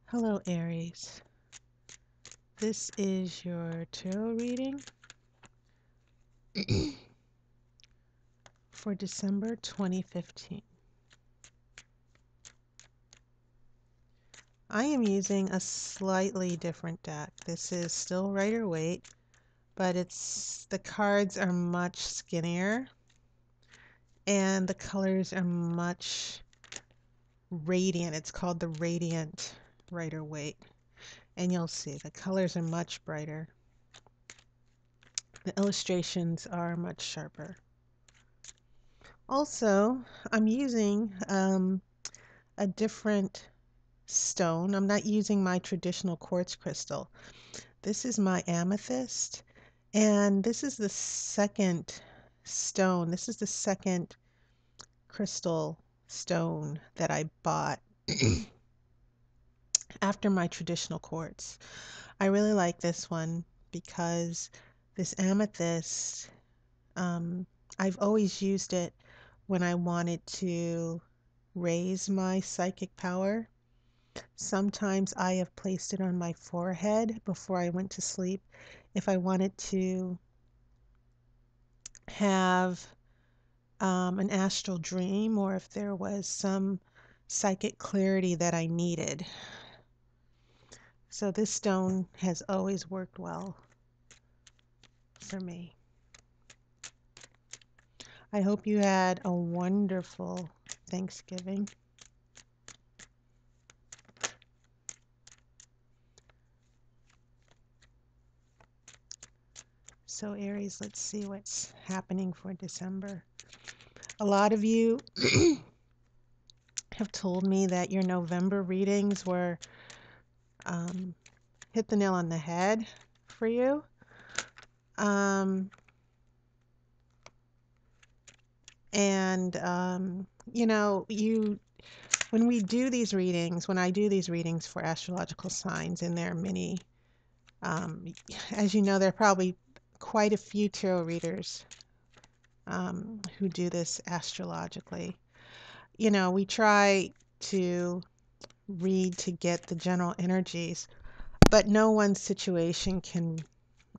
Hello, Aries. This is your tarot reading for December 2015. I am using a slightly different deck. This is still Rider Waite, but the cards are much skinnier and the colors are much radiant. It's called the Radiant Rider Waite, and you'll see the colors are much brighter. The illustrations are much sharper. Also, I'm using a different stone. I'm not using my traditional quartz crystal. This is my amethyst, and this is the second stone. This is the second crystal stone that I bought after my traditional quartz. I really like this one because this amethyst, um, I've always used it when I wanted to raise my psychic power. Sometimes I have placed it on my forehead before I went to sleep if I wanted to have an astral dream or if there was some psychic clarity that I needed. So this stone has always worked well for me. I hope you had a wonderful Thanksgiving. So Aries, let's see what's happening for December. A lot of you have told me that your November readings were hit the nail on the head for you. You know, when we do these readings, when I do these readings for astrological signs, and there are many, as you know, there are probably quite a few tarot readers who do this astrologically. You know, we try to read to get the general energies, but no one situation can,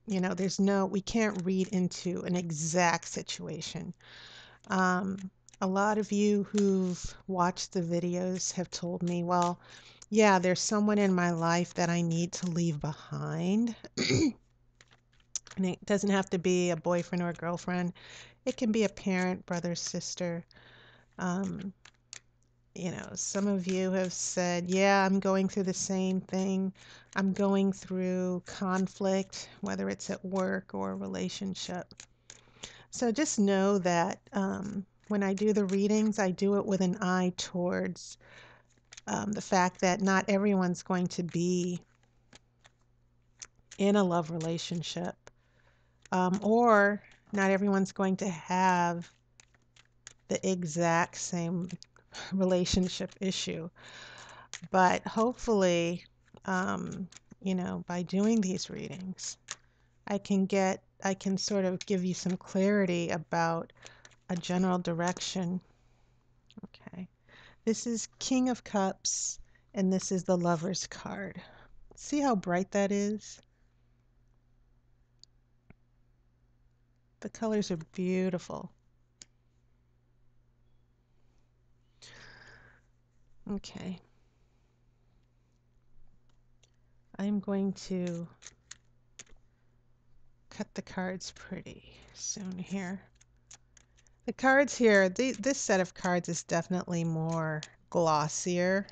we can't read into an exact situation. Um, a lot of you who've watched the videos have told me, well, yeah, there's someone in my life that I need to leave behind. And it doesn't have to be a boyfriend or a girlfriend. It can be a parent, brother, sister. Um, some of you have said, yeah, I'm going through the same thing. I'm going through conflict, whether it's at work or a relationship. So just know that when I do the readings, I do it with an eye towards the fact that not everyone's going to be in a love relationship, or not everyone's going to have the exact same relationship issue. But hopefully, by doing these readings, I can sort of give you some clarity about a general direction. Okay. This is King of Cups, and this is the Lover's card. See how bright that is? The colors are beautiful. Okay. I'm going to cut the cards pretty soon here. The cards here, this set of cards is definitely more glossier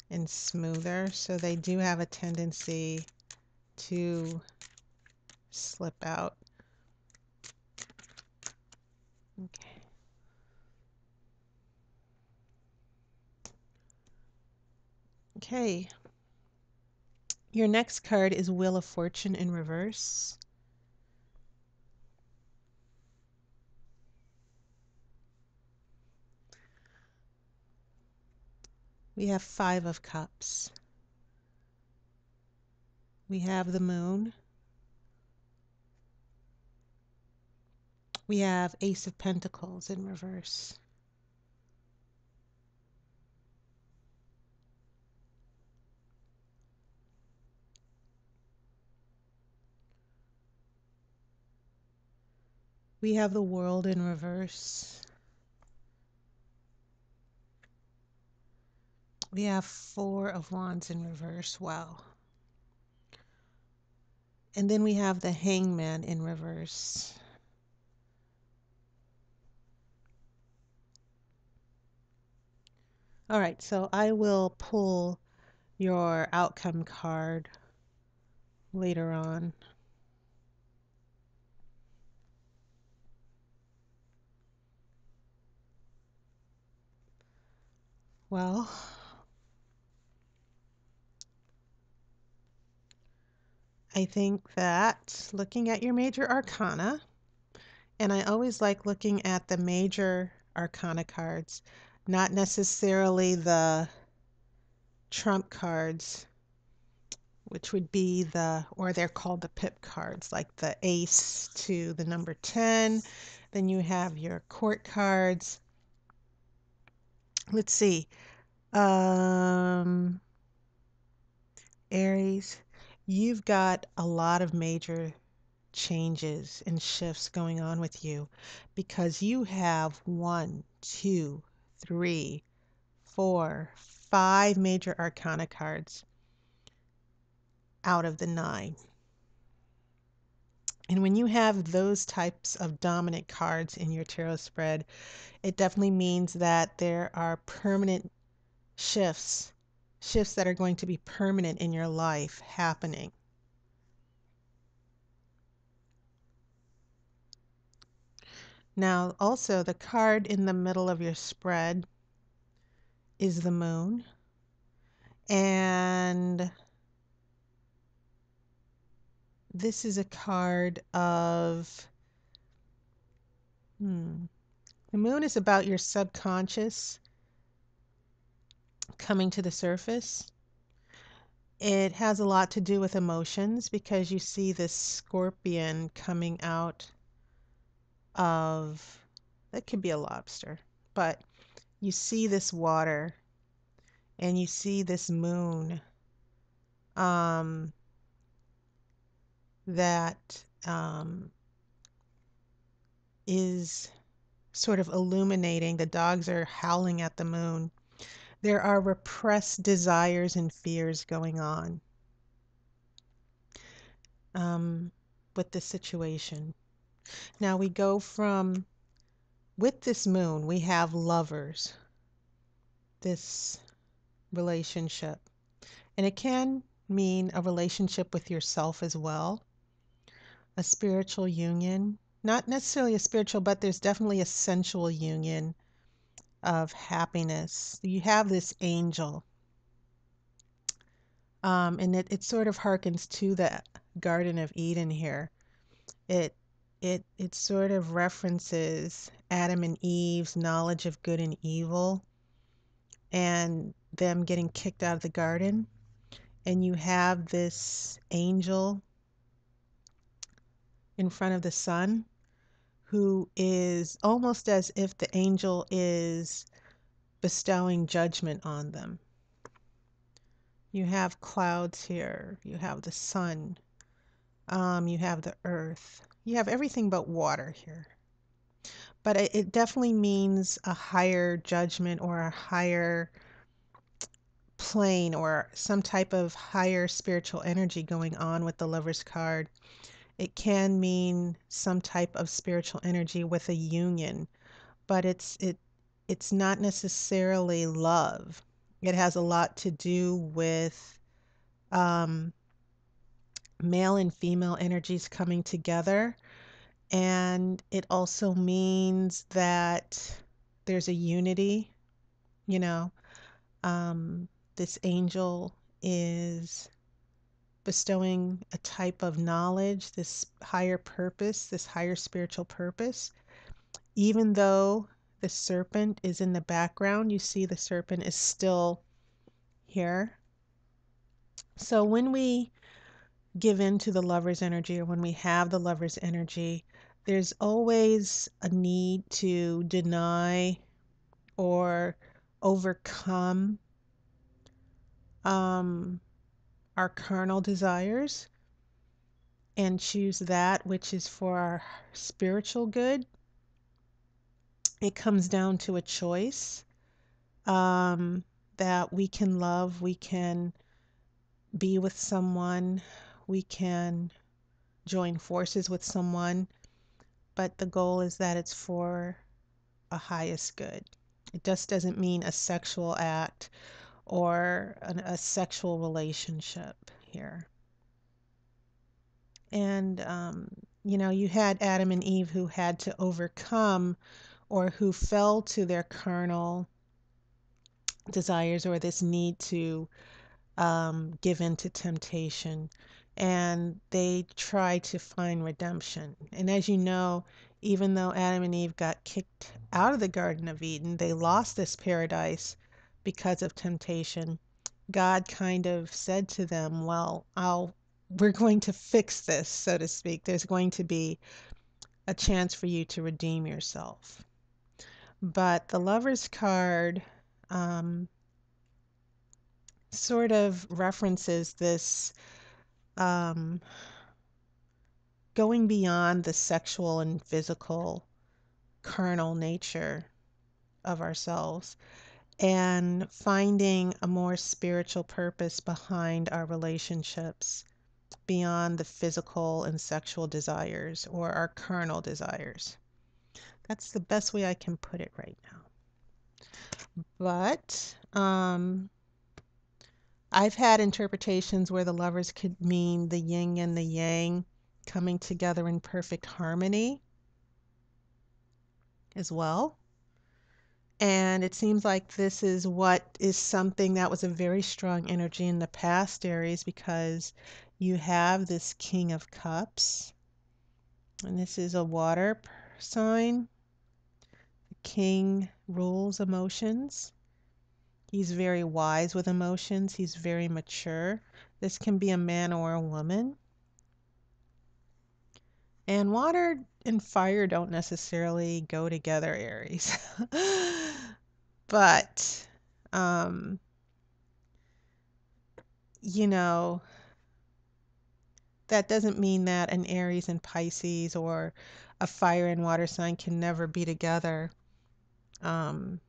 and smoother, so they do have a tendency to slip out. Okay. Okay. Your next card is Wheel of Fortune in reverse. We have Five of Cups. We have the Moon. We have Ace of Pentacles in reverse. We have the World in reverse. We have Four of Wands in reverse. Wow. And then we have the Hangman in reverse. All right, so I will pull your outcome card later on. Well, I think that looking at your major arcana, and I always like looking at the major arcana cards, not necessarily the trump cards, which would be or they're called the pip cards, like the ace to the number 10. Then you have your court cards. Let's see. Um, Aries, you've got a lot of major changes and shifts going on with you because you have one, two, three, four, five major arcana cards out of the nine. And when you have those types of dominant cards in your tarot spread, it definitely means that there are permanent shifts, shifts that are going to be permanent in your life happening. Now, also, the card in the middle of your spread is the moon. And this is a card of, the moon is about your subconscious coming to the surface. It has a lot to do with emotions because you see this scorpion coming out of, that could be a lobster, but you see this water and you see this moon um, that is sort of illuminating. The dogs are howling at the moon. There are repressed desires and fears going on with this situation. Now we go from, with this moon, we have lovers, this relationship. And it can mean a relationship with yourself as well, a spiritual union. Not necessarily a spiritual, but there's definitely a sensual union of happiness. You have this angel. And it sort of harkens to the Garden of Eden here. It it sort of references Adam and Eve's knowledge of good and evil and them getting kicked out of the garden. And you have this angel in front of the sun who is almost as if the angel is bestowing judgment on them. You have clouds here, you have the sun, you have the earth, you have everything but water here. But it definitely means a higher judgment or a higher plane or some type of higher spiritual energy going on with the Lover's card. It can mean some type of spiritual energy with a union, but it's not necessarily love. It has a lot to do with um, male and female energies coming together. And it also means that there's a unity, you know. This angel is bestowing a type of knowledge, this higher purpose, this higher spiritual purpose. Even though the serpent is in the background, you see the serpent is still here. So when we give in to the lover's energy or when we have the lover's energy, there's always a need to deny or overcome our carnal desires and choose that which is for our spiritual good, it comes down to a choice, um, that we can love, we can be with someone, we can join forces with someone, but the goal is that it's for a highest good. It just doesn't mean a sexual act or a sexual relationship here. And, you had Adam and Eve who had to overcome or who fell to their carnal desires or this need to give in to temptation. And they try to find redemption. And as you know, even though Adam and Eve got kicked out of the Garden of Eden, they lost this paradise because of temptation. God kind of said to them, well, we're going to fix this, so to speak. There's going to be a chance for you to redeem yourself. But the Lover's card um, sort of references this um, going beyond the sexual and physical carnal nature of ourselves and finding a more spiritual purpose behind our relationships beyond the physical and sexual desires or our carnal desires. That's the best way I can put it right now. But I've had interpretations where the lovers could mean the yin and the yang coming together in perfect harmony as well. And it seems like this is what is something that was a very strong energy in the past, Aries, because you have this King of Cups, and this is a water sign. The King rules emotions. He's very wise with emotions. He's very mature. This can be a man or a woman. And water and fire don't necessarily go together, Aries. But, um, you know, that doesn't mean that an Aries and Pisces or a fire and water sign can never be together. Um,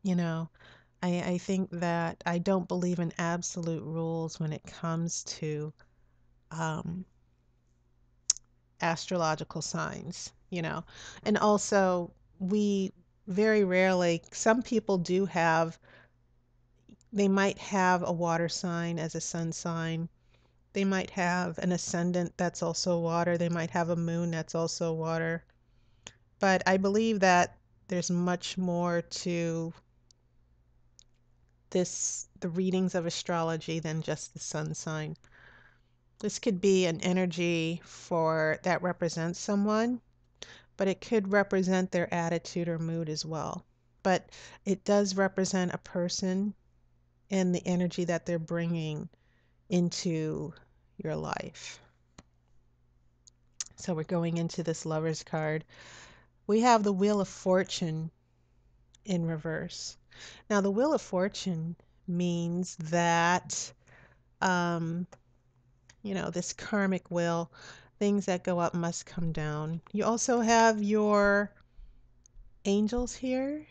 you know, I think that I don't believe in absolute rules when it comes to um, astrological signs. And also, we very rarely, some people do have, they might have a water sign as a sun sign. They might have an ascendant that's also water. They might have a moon that's also water. But I believe that there's much more to the readings of astrology than just the sun sign. This could be an energy for that represents someone, but it could represent their attitude or mood as well. But it does represent a person and the energy that they're bringing into your life. So we're going into this Lover's card. We have the Wheel of Fortune in reverse. Now, the Wheel of Fortune means that, um, this karmic wheel, things that go up must come down. You also have your angels here,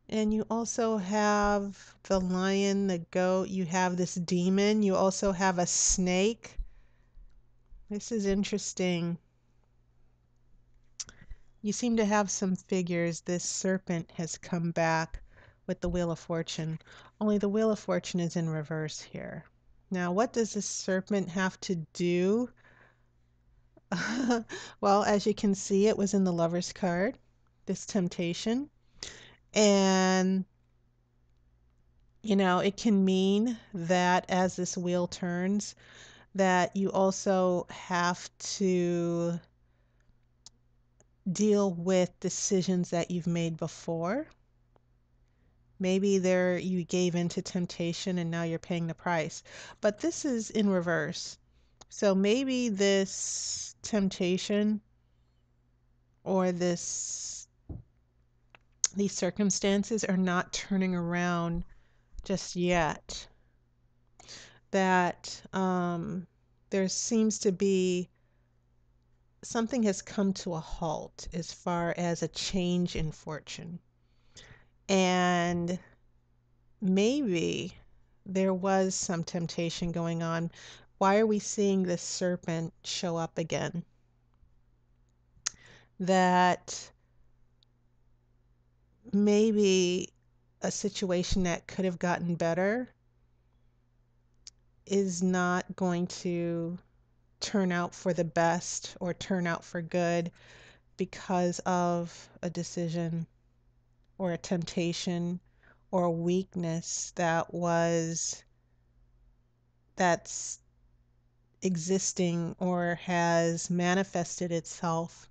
and you also have the lion, the goat, you have this demon, you also have a snake. This is interesting. You seem to have some figures. This serpent has come back with the Wheel of Fortune. Only the Wheel of Fortune is in reverse here. Now, what does this serpent have to do? Well, as you can see, it was in the Lover's card, this temptation. And, it can mean that as this wheel turns, that you also have to deal with decisions that you've made before. Maybe there you gave in to temptation and now you're paying the price. But this is in reverse. So maybe this temptation or these circumstances are not turning around just yet. that there seems to be something has come to a halt as far as a change in fortune. And maybe there was some temptation going on. Why are we seeing this serpent show up again? That maybe a situation that could have gotten better is not going to turn out for the best or turn out for good because of a decision or a temptation or a weakness that's existing or has manifested itself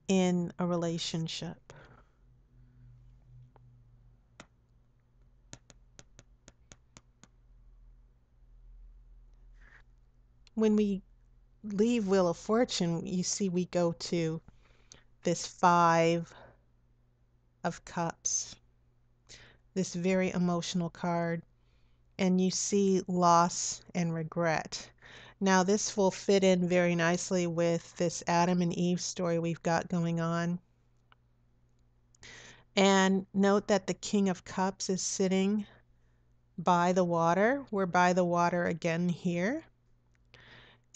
in a relationship. When we leave Wheel of Fortune, you see we go to this Five of Cups, this very emotional card, and you see loss and regret. Now, this will fit in very nicely with this Adam and Eve story we've got going on. And note that the King of Cups is sitting by the water. We're by the water again here.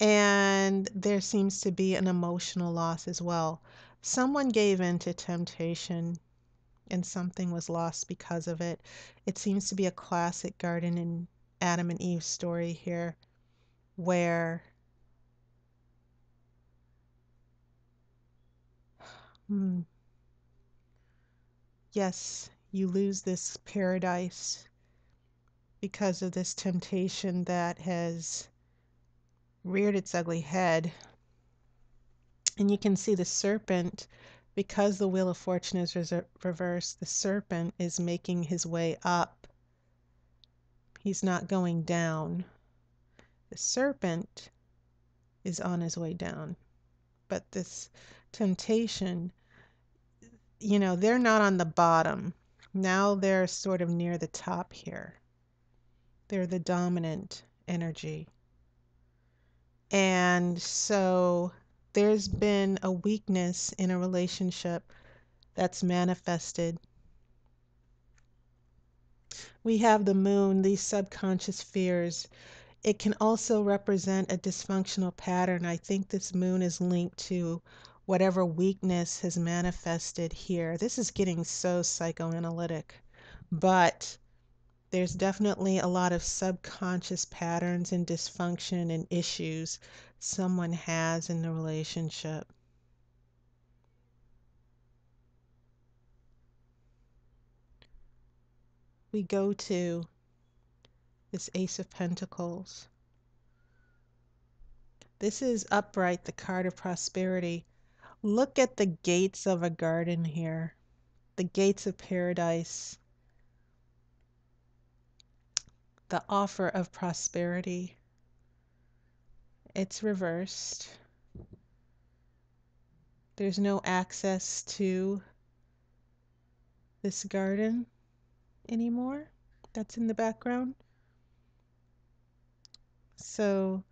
And there seems to be an emotional loss as well. Someone gave in to temptation and something was lost because of it. It seems to be a classic Garden and Adam and Eve story here where hmm, yes, you lose this paradise because of this temptation that has reared its ugly head. And you can see the serpent, because the Wheel of Fortune is reversed, the serpent is making his way up. He's not going down. The serpent is on his way down. But this temptation, they're not on the bottom. Now they're sort of near the top here. They're the dominant energy. And so there's been a weakness in a relationship that's manifested. We have the moon, these subconscious fears. It can also represent a dysfunctional pattern. I think this moon is linked to whatever weakness has manifested here. This is getting so psychoanalytic, but there's definitely a lot of subconscious patterns and dysfunction and issues someone has in the relationship. We go to this Ace of Pentacles. This is upright, the card of prosperity. Look at the gates of a garden here, the gates of paradise, the offer of prosperity. It's reversed. There's no access to this garden anymore. That's in the background. So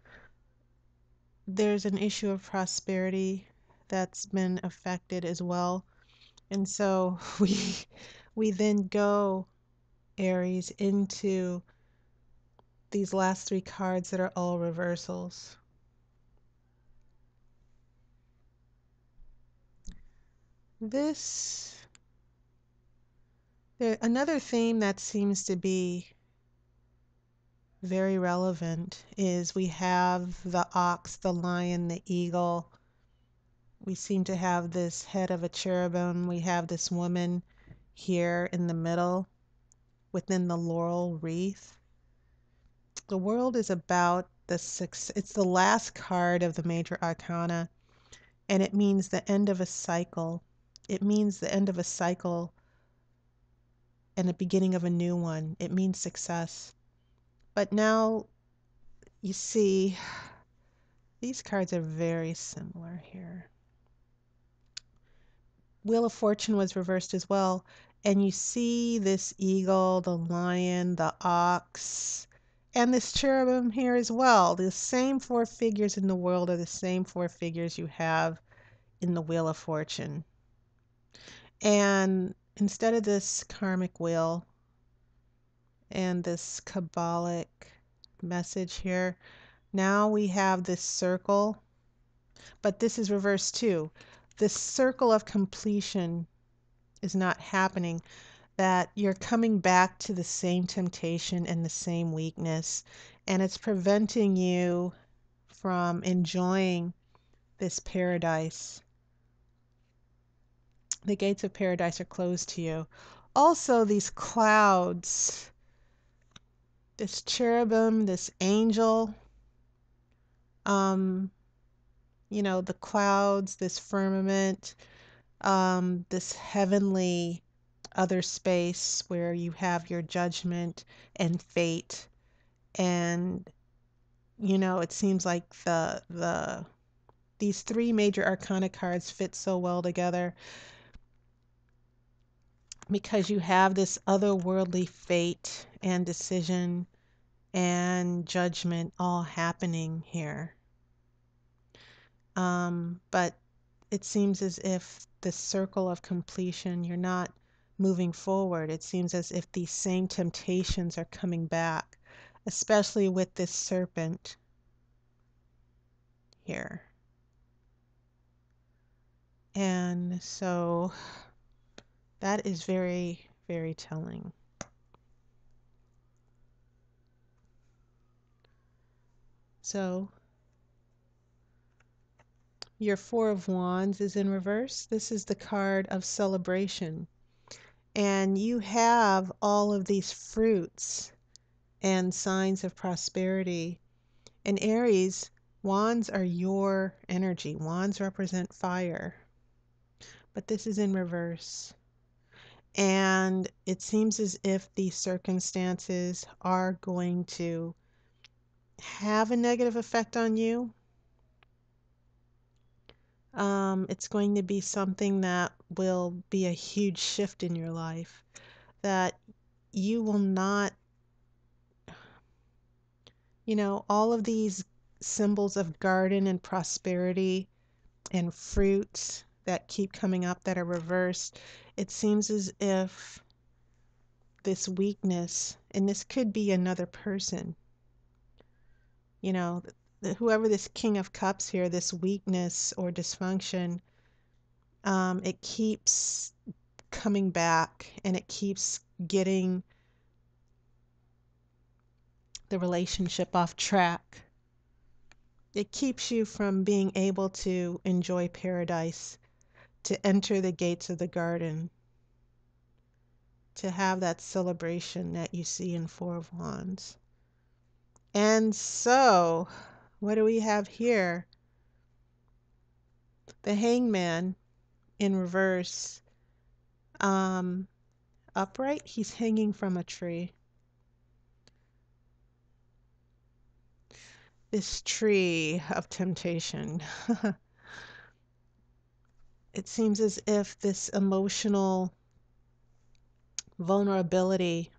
there's an issue of prosperity that's been affected as well. And so we then go, Aries, into these last three cards that are all reversals. This, another theme that seems to be very relevant is we have the ox, the lion, the eagle. We seem to have this head of a cherubim. We have this woman here in the middle within the laurel wreath. The world is about the six. It's the last card of the major arcana, and it means the end of a cycle. It means the end of a cycle and the beginning of a new one. It means success. But now you see, these cards are very similar here. Wheel of Fortune was reversed as well. And you see this eagle, the lion, the ox, And this cherubim here as well. The same four figures in the world are the same four figures you have in the Wheel of Fortune. And instead of this karmic wheel and this Kabbalic message here, now we have this circle, but this is reversed too. This circle of completion is not happening, that you're coming back to the same temptation and the same weakness, and it's preventing you from enjoying this paradise. The gates of paradise are closed to you. Also, these clouds, this cherubim, this angel, um, the clouds, this firmament, this heavenly other space where you have your judgment and fate. And, it seems like these three major arcana cards fit so well together because you have this otherworldly fate and decision and judgment all happening here. But it seems as if the circle of completion, you're not moving forward. It seems as if these same temptations are coming back, especially with this serpent here. And so that is very, very telling. So your Four of Wands is in reverse. This is the card of celebration. And you have all of these fruits and signs of prosperity. In Aries, wands are your energy. Wands represent fire. But this is in reverse. And it seems as if these circumstances are going to have a negative effect on you. It's going to be something that will be a huge shift in your life, that you will not, all of these symbols of garden and prosperity and fruits that keep coming up that are reversed. It seems as if this weakness, and this could be another person, whoever this King of Cups here, this weakness or dysfunction, it keeps coming back and it keeps getting the relationship off track. It keeps you from being able to enjoy paradise, to enter the gates of the garden, to have that celebration that you see in Four of Wands. And so, what do we have here? The Hangman in reverse. Upright, he's hanging from a tree. This tree of temptation. It seems as if this emotional vulnerability,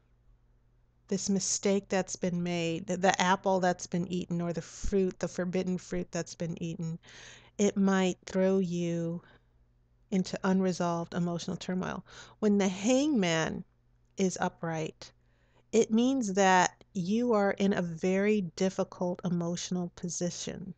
this mistake that's been made, the apple that's been eaten, or the fruit, the forbidden fruit that's been eaten, it might throw you into unresolved emotional turmoil. When the Hangman is upright, it means that you are in a very difficult emotional position.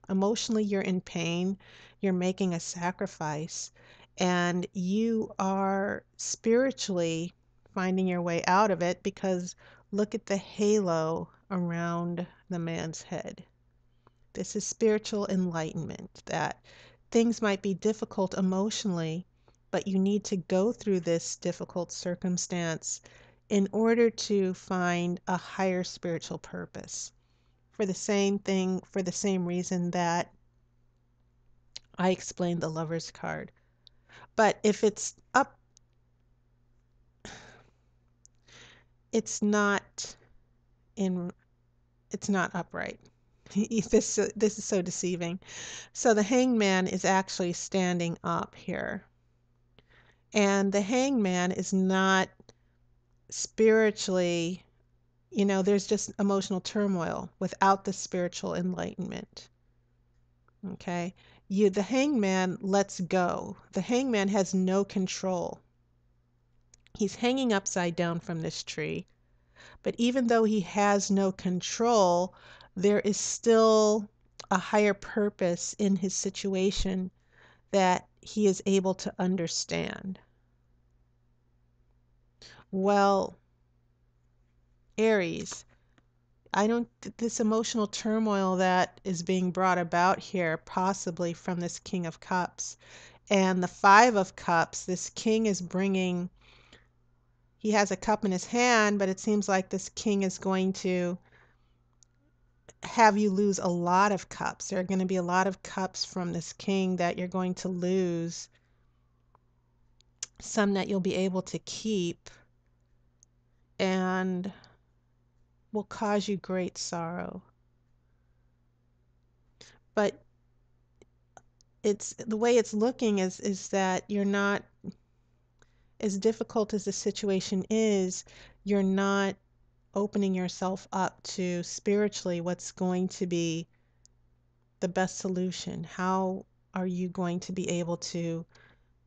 Emotionally, you're in pain, you're making a sacrifice, and you are spiritually finding your way out of it, because look at the halo around the man's head. This is spiritual enlightenment, that things might be difficult emotionally, but you need to go through this difficult circumstance in order to find a higher spiritual purpose. For the same reason that I explained the Lover's card. But if it's up, it's not in, it's not upright. This is so deceiving. So the Hangman is actually standing up here. And the Hangman is not spiritually There's just emotional turmoil without the spiritual enlightenment. Okay? The hangman lets go. The hangman has no control. He's hanging upside down from this tree, but even though he has no control, there is still a higher purpose in his situation that he is able to understand. Well, Aries, I don't, this emotional turmoil that is being brought about here, possibly from this King of Cups and the Five of Cups, this king is bringing, he has a cup in his hand, but it seems like this king is going to have you lose a lot of cups. There are going to be a lot of cups from this king that you're going to lose, some that you'll be able to keep, and will cause you great sorrow. But it's the way it's looking is that you're not, as difficult as the situation is, you're not opening yourself up to spiritually what's going to be the best solution. How are you going to be able to,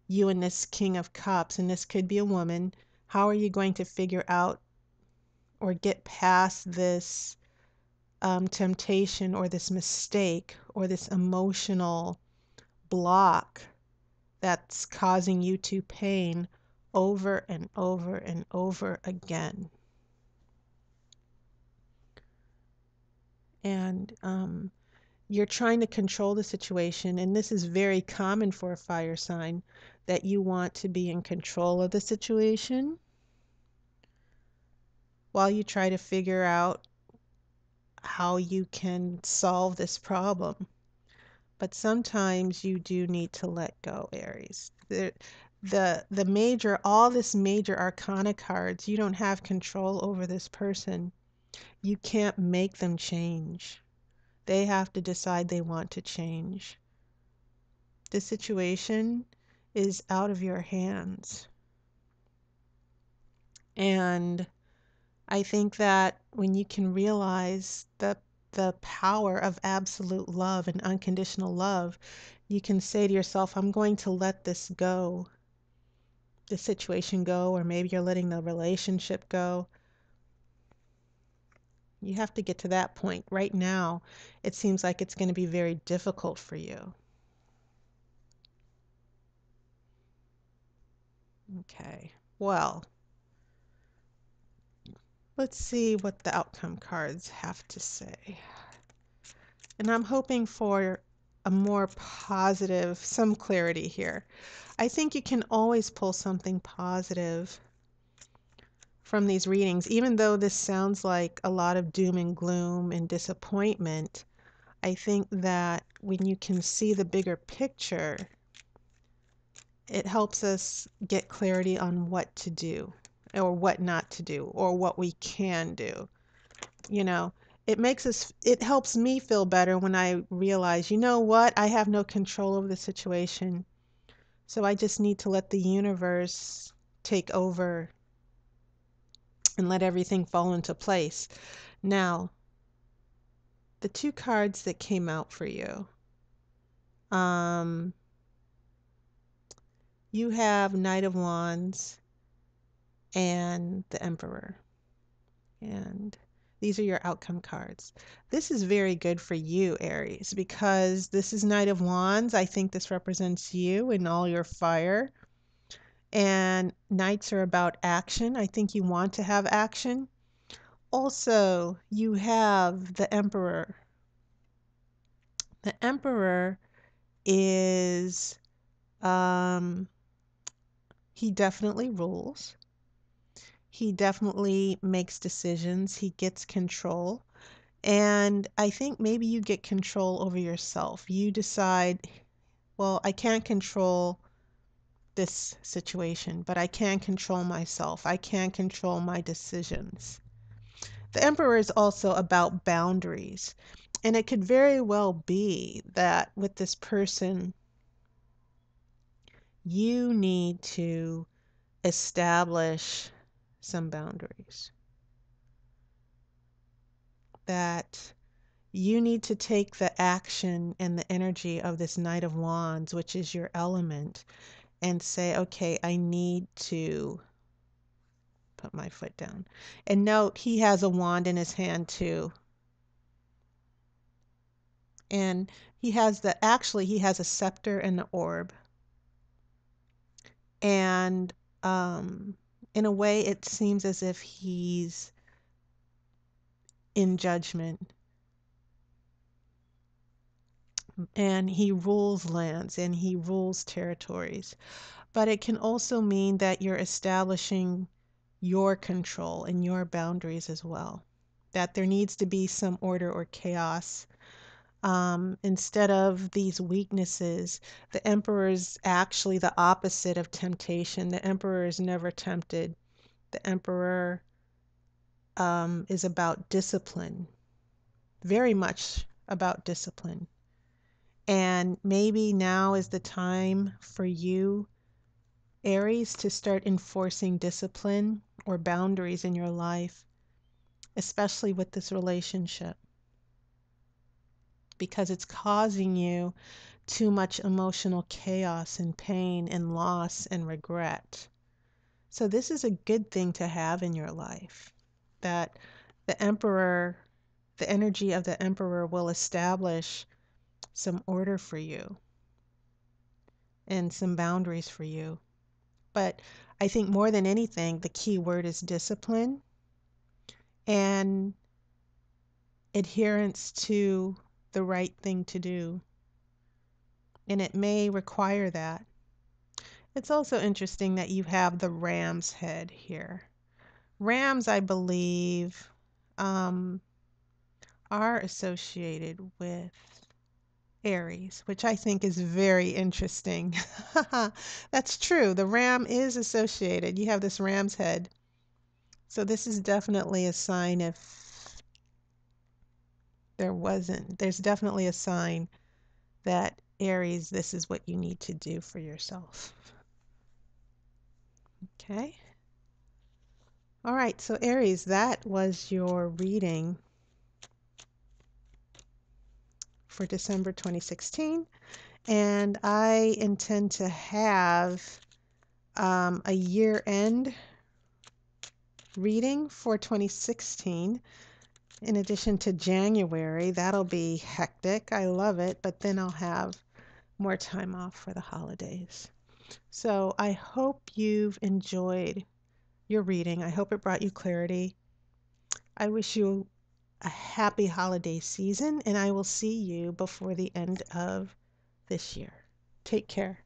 you and this King of Cups, and this could be a woman, how are you going to figure out or get past this temptation or this mistake or this emotional block that's causing you to pain over and over and over again? And you're trying to control the situation, and this is very common for a fire sign, that you want to be in control of the situation while you try to figure out how you can solve this problem. But sometimes you do need to let go, Aries. The major, all this major arcana cards, you don't have control over this person. You can't make them change. They have to decide they want to change. The situation is out of your hands. And I think that when you can realize the power of absolute love and unconditional love, you can say to yourself, I'm going to let this go, the situation go, or maybe you're letting the relationship go. You have to get to that point. Right now, it seems like it's going to be very difficult for you. Okay. Well, let's see what the outcome cards have to say. And I'm hoping for a more positive, some clarity here. I think you can always pull something positive from these readings, even though this sounds like a lot of doom and gloom and disappointment. I think that when you can see the bigger picture, it helps us get clarity on what to do or what not to do or what we can do. You know, it helps me feel better when I realize, you know what, I have no control over the situation. So I just need to let the universe take over and let everything fall into place. Now, the two cards that came out for you, um, you have Knight of Wands and the Emperor. And these are your outcome cards. This is very good for you, Aries, because this is Knight of Wands. I think this represents you and all your fire. And Knights are about action. I think you want to have action. Also, you have the Emperor. The Emperor is, um, he definitely rules. He definitely makes decisions. He gets control. And I think maybe you get control over yourself. You decide, well, I can't control this situation, but I can control myself. I can control my decisions. The Emperor is also about boundaries. And it could very well be that with this person, you need to establish some boundaries. that you need to take the action and the energy of this Knight of Wands, which is your element, and say, okay, I need to put my foot down. And note, he has a wand in his hand too. And he has a scepter and an orb. And in a way, it seems as if he's in judgment. And he rules lands and he rules territories. But it can also mean that you're establishing your control and your boundaries as well. That there needs to be some order or chaos. Instead of these weaknesses, the emperor is actually the opposite of temptation. The emperor is never tempted. The emperor is about discipline, very much about discipline. And maybe now is the time for you, Aries, to start enforcing discipline or boundaries in your life, especially with this relationship, because it's causing you too much emotional chaos and pain and loss and regret. So, this is a good thing to have in your life, that the Emperor, the energy of the Emperor will establish some order for you and some boundaries for you. But I think more than anything, the key word is discipline and adherence to the right thing to do. And it may require that. It's also interesting that you have the ram's head here. Rams, I believe, um, are associated with Aries, which I think is very interesting. That's true. The ram is associated. You have this ram's head. So this is definitely a sign if there's definitely a sign that Aries, this is what you need to do for yourself. Okay. All right. So Aries, that was your reading for December 2016. And I intend to have a year-end reading for 2016 in addition to January. That'll be hectic. I love it, but then I'll have more time off for the holidays. So I hope you've enjoyed your reading. I hope it brought you clarity. I wish you a happy holiday season, and I will see you before the end of this year. Take care.